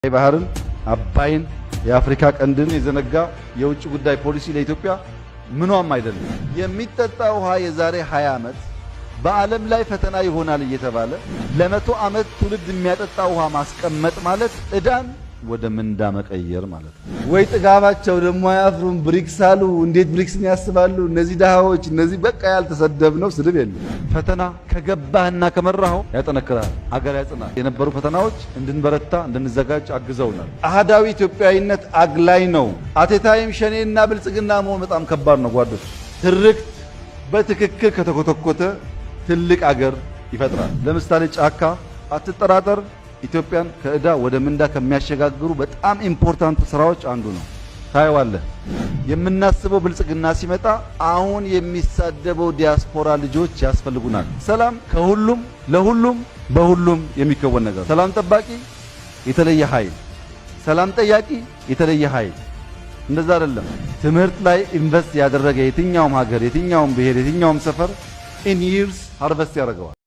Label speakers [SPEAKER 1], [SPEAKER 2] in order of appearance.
[SPEAKER 1] ባህርን አባይን የአፍሪካ ቀንድን የዘነጋ የውጭ ጉዳይ ፖሊሲ ለኢትዮጵያ ምንም አይደለም። የሚጠጣ ውሃ የዛሬ 20 ዓመት በዓለም ላይ ፈተና ይሆናል እየተባለ ለ100 ዓመት ትውልድ የሚያጠጣ ውሃ ማስቀመጥ ማለት ዕዳን ወደ ምንዳ መቀየር ማለት ነው። ወይ ጥጋባቸው ደግሞ አያፍሩም። ብሪክስ አሉ። እንዴት ብሪክስን ያስባሉ? እነዚህ ደሃዎች፣ እነዚህ በቃ ያልተሰደብነው ስድብ የለም። ፈተና ከገባህና ከመራኸው ያጠነክራል፣ ሀገር ያጽናል። የነበሩ ፈተናዎች እንድንበረታ እንድንዘጋጅ አግዘውናል። አህዳዊ ኢትዮጵያዊነት አግላይ ነው። አቴታይም ሸኔና ብልጽግና መሆን በጣም ከባድ ነው ጓዶች። ትርክት በትክክል ከተኮተኮተ ትልቅ አገር ይፈጥራል። ለምሳሌ ጫካ አትጠራጠር ኢትዮጵያን ከዕዳ ወደ ምንዳ ከሚያሸጋግሩ በጣም ኢምፖርታንት ስራዎች አንዱ ነው። ታየዋለህ። የምናስበው ብልጽግና ሲመጣ አሁን የሚሳደበው ዲያስፖራ ልጆች ያስፈልጉናል። ሰላም ከሁሉም ለሁሉም በሁሉም የሚከወን ነገር። ሰላም ጠባቂ የተለየ ኃይል፣ ሰላም ጠያቂ የተለየ ኃይል። እንደዛ አይደለም። ትምህርት ላይ ኢንቨስት ያደረገ የትኛውም ሀገር፣ የትኛውም ብሔር፣ የትኛውም ሰፈር ኢን ይርስ ሃርቨስት ያደርገዋል።